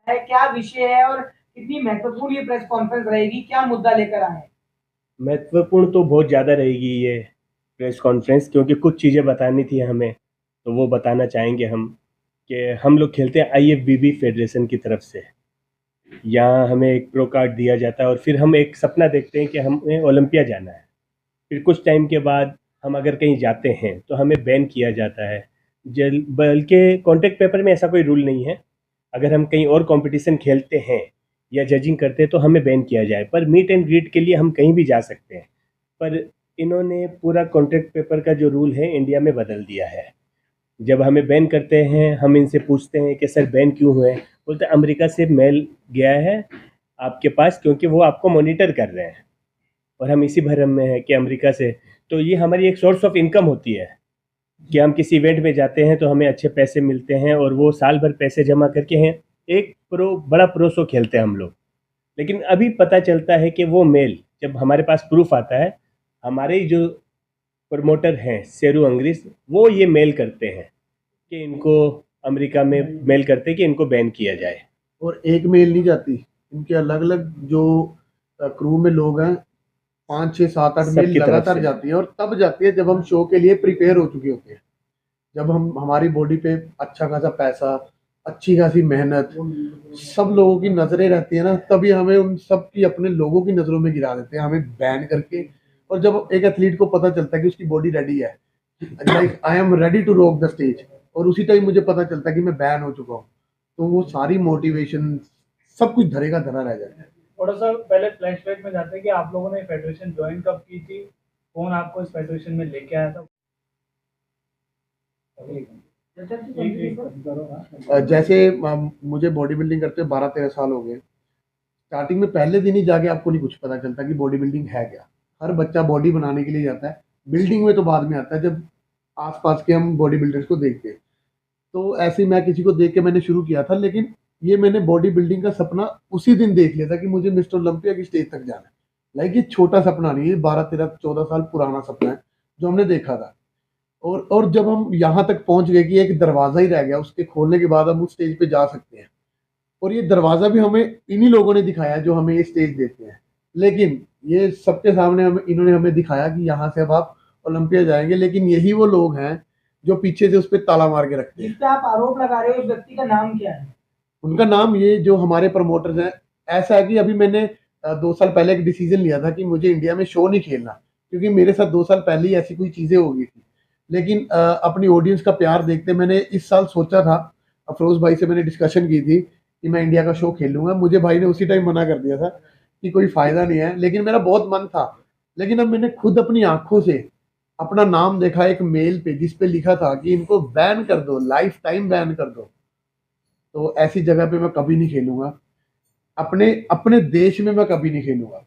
है, क्या विषय है और कितनी महत्वपूर्ण ये प्रेस कॉन्फ्रेंस रहेगी, क्या मुद्दा लेकर आए हैं? महत्वपूर्ण तो बहुत ज़्यादा रहेगी ये प्रेस कॉन्फ्रेंस, क्योंकि कुछ चीज़ें बतानी थी हमें, तो वो बताना चाहेंगे हम कि हम लोग खेलते हैं आईएफबीबी फेडरेशन की तरफ से। यहाँ हमें एक प्रो कार्ड दिया जाता है और फिर हम एक सपना देखते हैं कि हमें ओलंपिया जाना है। फिर कुछ टाइम के बाद हम अगर कहीं जाते हैं तो हमें बैन किया जाता है। जल बल्कि कॉन्ट्रैक्ट पेपर में ऐसा कोई रूल नहीं है। अगर हम कहीं और कंपटीशन खेलते हैं या जजिंग करते हैं तो हमें बैन किया जाए, पर मीट एंड ग्रीट के लिए हम कहीं भी जा सकते हैं। पर इन्होंने पूरा कॉन्ट्रैक्ट पेपर का जो रूल है इंडिया में बदल दिया है। जब हमें बैन करते हैं हम इनसे पूछते हैं कि सर बैन क्यों हुए, बोलते हैं अमेरिका से मेल गया है आपके पास, क्योंकि वो आपको मॉनिटर कर रहे हैं। और हम इसी भरम में हैं कि अमेरिका से, तो ये हमारी एक सोर्स ऑफ इनकम होती है कि हम किसी इवेंट में जाते हैं तो हमें अच्छे पैसे मिलते हैं और वो साल भर पैसे जमा करके हैं एक बड़ा प्रो शो खेलते हैं हम लोग। लेकिन अभी पता चलता है कि वो मेल, जब हमारे पास प्रूफ आता है, हमारे ही जो प्रमोटर हैं शेरू अंग्रेज, वो ये मेल करते हैं कि इनको अमेरिका में मेल करते हैं कि इनको बैन किया जाए। और एक मेल नहीं जाती, इनके अलग अलग जो क्रू में लोग हैं, 5 6 7 8 मेल सबकी तरफ लगातार से जाती है, और तब जाती है जब हम शो के लिए प्रिपेयर हो चुके होते हैं, जब हम हमारी बॉडी पे अच्छा खासा पैसा, अच्छी खासी मेहनत, सब लोगों की नजरें रहती है ना, तभी हमें उन सब की अपने लोगों की नजरों में गिरा देते हैं हमें बैन करके। और जब एक एथलीट को पता चलता है कि उसकी बॉडी रेडी है, like I am ready to rock the stage, और उसी टाइम मुझे पता चलता है कि मैं बैन हो चुका हूँ, तो वो सारी मोटिवेशन सब कुछ धरे का धरा रह जाता है। थोड़ा सा पहले फ्लैशबैक में जाते हैं कि आप लोगों ने फेडरेशन ज्वाइन कब की थी, कौन आपको इस फेडरेशन में लेके आया था? जैसे मुझे बॉडी बिल्डिंग करते 12 13 साल हो गए। स्टार्टिंग में पहले दिन ही जाके आपको नहीं कुछ पता चलता कि बॉडी बिल्डिंग है क्या। हर बच्चा बॉडी बनाने के लिए जाता है, बिल्डिंग में तो बाद में आता है जब आसपास के हम बॉडी बिल्डर्स को देखते हैं। तो ऐसे ही मैं किसी को देख के मैंने शुरू किया था, लेकिन ये मैंने बॉडी बिल्डिंग का सपना उसी दिन देख लिया था कि मुझे मिस्टर ओलंपिया की स्टेज तक जाना है। लाइक ये छोटा सपना नहीं है, 12 13 14 साल पुराना सपना है जो हमने देखा था। और जब हम यहाँ तक पहुंच गए कि एक दरवाजा ही रह गया, उसके खोलने के बाद हम उस स्टेज पे जा सकते हैं। और ये दरवाजा भी हमें इन्हीं लोगों ने दिखाया जो हमें ये स्टेज देते हैं। लेकिन ये सबके सामने हमें इन्होंने हमें दिखाया कि यहाँ से अब आप ओलंपिया जाएंगे, लेकिन यही वो लोग हैं जो पीछे से उस पर ताला मार के रखते हैं। जिस पे आप आरोप लगा रहे हो उस व्यक्ति का नाम क्या है? उनका नाम, ये जो हमारे प्रमोटर्स हैं, ऐसा है कि अभी मैंने 2 साल पहले एक डिसीजन लिया था कि मुझे इंडिया में शो नहीं खेलना, क्योंकि मेरे साथ 2 साल पहले ही ऐसी कोई चीजें हो गई थी। लेकिन अपनी ऑडियंस का प्यार देखते मैंने इस साल सोचा था, अफरोज भाई से मैंने डिस्कशन की थी कि मैं इंडिया का शो खेलूंगा। मुझे भाई ने उसी टाइम मना कर दिया था कि कोई फायदा नहीं है, लेकिन मेरा बहुत मन था। लेकिन अब मैंने खुद अपनी आंखों से अपना नाम देखा एक मेल पे जिस पे लिखा था कि इनको बैन कर दो, लाइफ टाइम बैन कर दो। तो ऐसी जगह पे मैं कभी नहीं खेलूंगा। अपने अपने देश में मैं कभी नहीं खेलूंगा।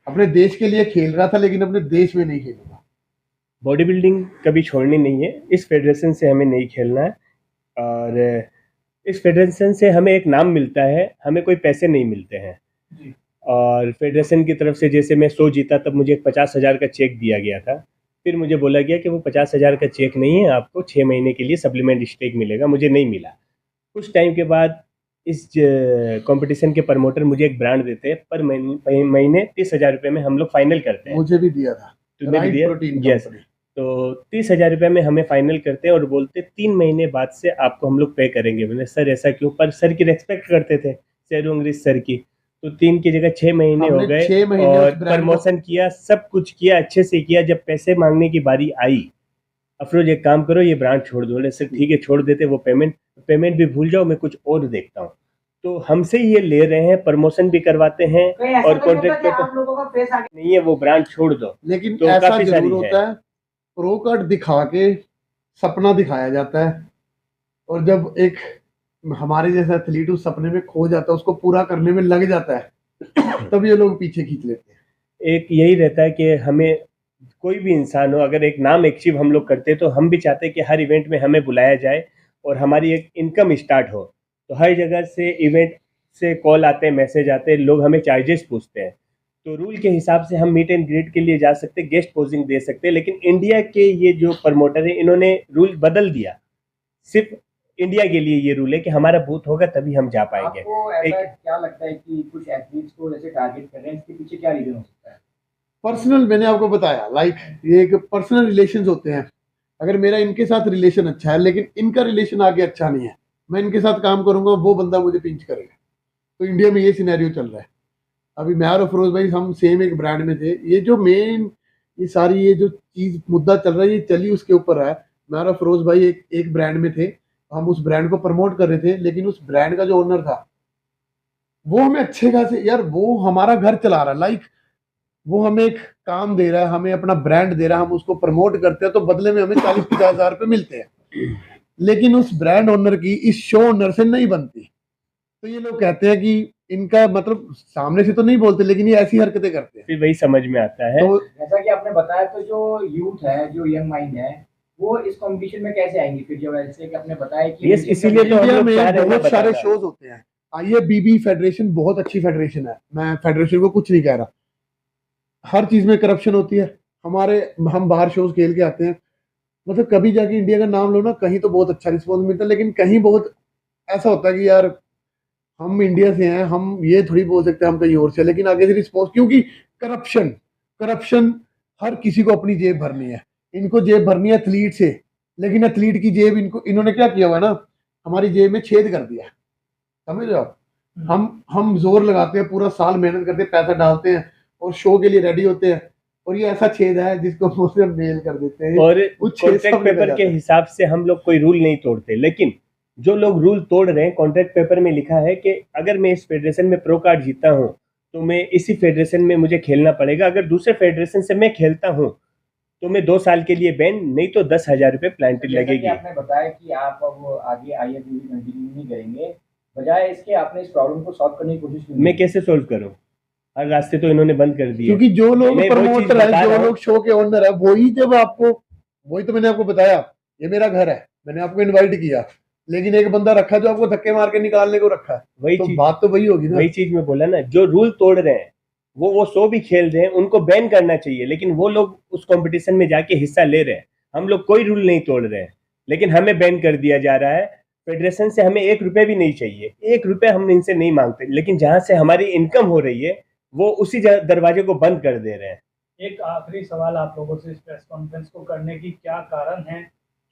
अपने देश के लिए खेल रहा था, लेकिन अपने देश में नहीं खेलूंगा। बॉडी बिल्डिंग कभी छोड़नी नहीं है, इस फेडरेशन से हमें नहीं खेलना है। और इस फेडरेशन से हमें एक नाम मिलता है, हमें कोई पैसे नहीं मिलते हैं। और फेडरेशन की तरफ से जैसे मैं शो जीता तब मुझे 50,000 का चेक दिया गया था। फिर मुझे बोला गया कि वो 50,000 का चेक नहीं है, आपको 6 महीने के लिए सप्लीमेंट स्टेक मिलेगा। मुझे नहीं मिला। कुछ टाइम के बाद इस कंपटीशन के प्रमोटर मुझे एक ब्रांड देते हैं, पर महीने 30,000 रुपये में हम लोग फाइनल करते हैं। मुझे भी दिया था, तुम्हें भी राइट दिया? Protein yes. कंपनी। तो 30,000 रुपये में हमें फाइनल करते हैं और बोलते 3 महीने बाद से आपको हम लोग पे करेंगे। मैंने सर ऐसा क्यों? पर सर की रेस्पेक्ट करते थे, शेरू अंग्रेज सर की। तो 3 की जगह 6 महीने हो हमने गए 6 महीने और उस ब्रांड को प्रमोशन किया, सब कुछ किया, अच्छे से किया। जब पैसे मांगने की बारी आई, अफरोज एक काम करो, ये ब्रांड छोड़ दो। बोले सर ठीक है छोड़ देते, वो पेमेंट पेमेंट भी भूल जाओ, मैं कुछ और देखता हूँ। तो हमसे ये ले रहे हैं, प्रमोशन भी करवाते हैं कहीं ऐसा और तो नहीं होता कॉन्ट्रैक्ट कि पे आप लोगों का फेस आगे नहीं है, वो ब्रांड छोड़ दो। लेकिन तो ऐसा काफी जरूर सारी है। होता है, प्रो कार्ड दिखा के सपना दिखाया जाता है, और जब एक हमारे जैसा एथलीट उस सपने में खो जाता है, उसको पूरा करने में लग जाता है, तब ये लोग पीछे खींच लेते हैं। एक यही रहता है कि हमें, कोई भी इंसान हो, अगर एक नाम अचीव हम लोग करते हैं तो हम भी चाहते हैं कि हर इवेंट में हमें बुलाया जाए और हमारी एक इनकम स्टार्ट हो। तो हर जगह से इवेंट से कॉल आते हैं, मैसेज आते हैं, लोग हमें चार्जेस पूछते हैं। तो रूल के हिसाब से हम मीट एंड ग्रीट के लिए जा सकते हैं, गेस्ट पोजिंग दे सकते हैं। लेकिन इंडिया के ये जो प्रमोटर है, इन्होंने रूल बदल दिया। सिर्फ इंडिया के लिए ये रूल है कि हमारा बूथ होगा तभी हम जा पाएंगे। आपको ऐसा एक क्या लगता है कि कुछ एथलीट्स को जैसे टारगेट कर रहे हैं, इसके पीछे क्या रीजन हो सकता है? पर्सनल, मैंने आपको बताया, लाइक ये एक पर्सनल रिलेशंस होते हैं। अगर मेरा इनके साथ रिलेशन अच्छा है लेकिन इनका रिलेशन आगे अच्छा नहीं है, मैं इनके साथ काम करूंगा, वो बंदा मुझे पिंच करेगा। तो इंडिया में ये सिनेरियो चल रहा है। अभी मैं और अफरोज भाई हम सेम एक ब्रांड में थे। ये जो मेन ये सारी ये जो चीज मुद्दा चल रहा है, ये चली उसके ऊपर है। मैं और अफरोज भाई एक ब्रांड में थे, हम उस ब्रांड को प्रमोट कर रहे थे, लेकिन उस ब्रांड का जो ओनर था वो हमें अच्छे खासे, यार वो हमारा घर चला रहा है, लाइक वो हमें एक काम दे रहा है, हमें अपना ब्रांड दे रहा है, हम उसको प्रमोट करते हैं तो बदले में हमें 40-50 हजार रुपये मिलते हैं। लेकिन उस ब्रांड ओनर की इस शो ओनर से नहीं बनती। तो ये लोग कहते हैं कि इनका मतलब सामने से तो नहीं बोलते, लेकिन ये ऐसी हरकतें करते हैं। फिर वही समझ में आता है। तो जैसा कि आपने बताया, तो जो यूथ है, जो यंग माइंड है, वो इस कंपटीशन में कैसे आएंगे फिर? जब ऐसे कि आपने बताया कि Yes, इसीलिए तो हम इंडिया लोग चाह रहे में हैं, बहुत मैं सारे बताता शोज होते हैं। आईएफबीबी फेडरेशन बहुत अच्छी फेडरेशन है, मैं फेडरेशन को कुछ नहीं कह रहा। हर चीज में करप्शन होती है। हम बाहर शोज खेल के आते हैं, मतलब कभी जाके इंडिया का नाम लो ना, कहीं तो बहुत अच्छा रिस्पॉन्स मिलता है, लेकिन कहीं बहुत ऐसा होता है कि यार हम इंडिया से हैं, हम ये थोड़ी बोल सकते हैं हम कहीं और से, लेकिन आगे से रिस्पॉन्स, क्योंकि करप्शन करप्शन हर किसी को अपनी जेब भरनी है। इनको जेब भरनी है एथलीट से, लेकिन एथलीट की जेब इन्होंने क्या किया हुआ ना, हमारी जेब में छेद कर दिया। समझ रहे हो आप? हम जोर लगाते हैं, पूरा साल मेहनत करते हैं, पैसा डालते हैं और शो के लिए रेडी होते हैं, और ये ऐसा छेद है जिसको मुझे मेल कर देते हैं। और वो छेद कॉन्ट्रैक्ट सब निकल पेपर जाता के है। हिसाब से हम लोग कोई रूल नहीं तोड़ते, लेकिन जो लोग रूल तोड़ रहे हैं, कॉन्ट्रैक्ट पेपर में लिखा है कि अगर मैं इस फेडरेशन में प्रो कार्ड जीता हूं तो मैं इसी फेडरेशन में मुझे खेलना पड़ेगा, अगर दूसरे फेडरेशन से मैं खेलता हूं तो मैं 2 साल के लिए बैन, नहीं तो 10,000 रुपये प्लांटेड जैसा कि लगेगी। आपने बताया कि आप अब आगे आईएफबीबी कंटिन्यू नहीं करेंगे, बजाय इसके आपने इस प्रॉब्लम को सॉल्व करने की कोशिश की। मैं कैसे सोल्व करूं? हर रास्ते तो इन्होंने बंद कर दिए। क्योंकि जो लोग मैं वही चीज प्रमोटर बता है, रहा जो हूं। लोग शो के ओनर है, वही जब आपको, वही तो मैंने आपको बताया, ये मेरा घर है, मैंने आपको इनवाइट किया, लेकिन एक बंदा रखा जो आपको धक्के मार के निकालने को रखा है। वही तो चीज बात तो वही होगी ना। वही चीज मैं बोला ना, जो रूल तोड़ रहे हैं वो शो भी खेल रहे हैं, उनको बैन करना चाहिए, लेकिन वो लोग उस कंपटीशन में जाके हिस्सा ले रहे हैं। हम लोग कोई रूल नहीं तोड़ रहे हैं, लेकिन हमें बैन कर दिया जा रहा है। फेडरेशन से हमें 1 रुपये भी नहीं चाहिए, 1 रुपये हम इनसे नहीं मांगते, लेकिन जहां से हमारी इनकम हो रही है वो उसी दरवाजे को बंद कर दे रहे हैं। एक आखिरी सवाल आप लोगों से, इस प्रेस कॉन्फ्रेंस को करने की क्या कारण है?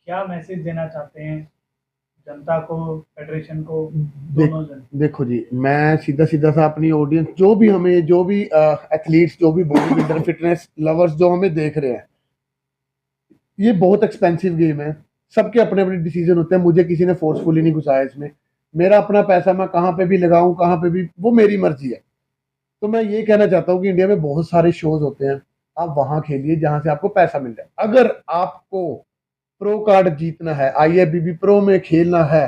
क्या मैसेज देना चाहते हैं जनता को, फेडरेशन को, दोनों जन? देखो जी, मैं सीधा सीधा सा अपनी ऑडियंस, जो भी एथलीट्स, जो भी बॉडी बिल्डर, फिटनेस लवर्स जो हमें देख रहे हैं, ये बहुत एक्सपेंसिव गेम है। सबके अपने अपने डिसीजन होते हैं। मुझे किसी ने फोर्सफुली नहीं घुसाया इसमें। मेरा अपना पैसा, मैं कहाँ पे भी लगाऊं, कहाँ पे भी, वो मेरी मर्जी है। तो मैं ये कहना चाहता हूँ कि इंडिया में बहुत सारे शोज होते हैं, आप वहां खेलिए जहां से आपको पैसा मिल जाए। अगर आपको प्रो कार्ड जीतना है, आईएफबीबी प्रो में खेलना है,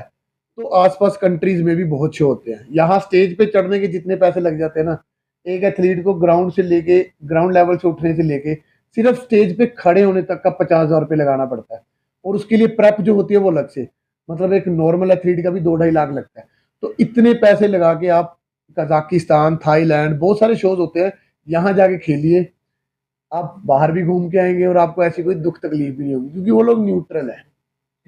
तो आसपास कंट्रीज में भी बहुत शो होते हैं। यहाँ स्टेज पे चढ़ने के जितने पैसे लग जाते हैं ना, एक एथलीट को ग्राउंड से लेके, ग्राउंड लेवल से उठने से लेके सिर्फ स्टेज पे खड़े होने तक का 50,000 रुपये लगाना पड़ता है, और उसके लिए प्रेप जो होती है वो अलग से। मतलब एक नॉर्मल एथलीट का भी 2-2.5 लाख लगता है। तो इतने पैसे लगा के आप कजाकिस्तान, थाईलैंड, बहुत सारे शोज होते हैं, यहाँ जाके खेलिए। आप बाहर भी घूम के आएंगे और आपको ऐसी कोई दुख तकलीफ भी नहीं होगी, क्योंकि वो लोग न्यूट्रल है,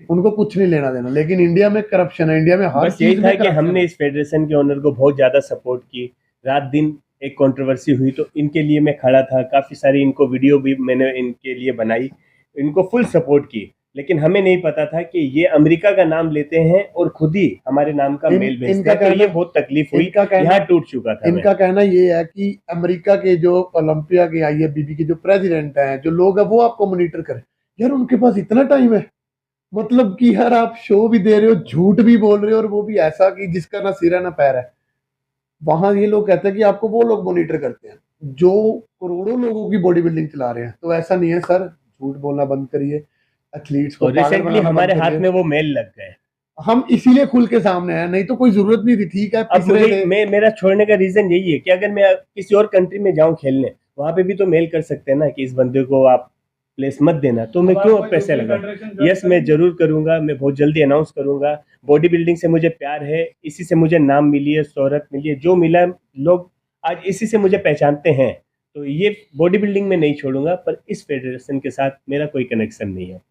उनको कुछ नहीं लेना देना। लेकिन इंडिया में करप्शन है, इंडिया में हर बस यही चीज था में कि हमने इस फेडरेशन के ओनर को बहुत ज्यादा सपोर्ट की। रात दिन एक कंट्रोवर्सी हुई तो इनके लिए मैं खड़ा था, काफी सारी इनको वीडियो भी मैंने इनके लिए बनाई, इनको फुल सपोर्ट की। लेकिन हमें नहीं पता था कि ये अमेरिका का नाम लेते हैं और खुद ही हमारे नाम का मेल भेजते हैं, तो ये बहुत तकलीफ हुई, यहाँ टूट चुका था। इनका कहना ये है कि अमेरिका के जो ओलंपिया के आईएफबीबी के जो प्रेसिडेंट हैं, जो लोग हैं, वो आपको मॉनिटर करें। यार उनके पास इतना टाइम है? मतलब कि यार आप शो भी दे रहे हो, झूठ भी बोल रहे हो, और वो भी ऐसा कि जिसका ना सिर है ना पैर है। वहां ये लोग कहते हैं कि आपको वो लोग मॉनिटर करते हैं जो करोड़ों लोगों की बॉडी बिल्डिंग चला रहे हैं। तो ऐसा नहीं है सर, झूठ बोलना बंद करिए, एथलीट्स को पागल रिसेंटली बनाना हमारे बंद हाथ करिए। में वो मेल लग गए, हम इसीलिए खुल के सामने हैं, नहीं तो कोई जरूरत नहीं थी। ठीक है, अब पिस रहे मुझे थे। मेरा छोड़ने का रीजन यही है कि अगर मैं किसी और कंट्री में जाऊं खेलने, वहां पे भी तो मेल कर सकते हैं ना कि इस बंदे को आप प्लेस मत देना, तो मैं अब क्यों आप अब पैसे कोई लगाऊं? फेडरेशन ज्वाइन यस, मैं करेंगे? जरूर करूंगा, मैं बहुत जल्दी अनाउंस करूंगा। बॉडी बिल्डिंग से मुझे प्यार है, इसी से मुझे नाम मिली है, शोहरत मिली है, जो मिला लोग आज इसी से मुझे पहचानते हैं। तो ये बॉडी बिल्डिंग में नहीं छोड़ूंगा, पर इस फेडरेशन के साथ मेरा कोई कनेक्शन नहीं है।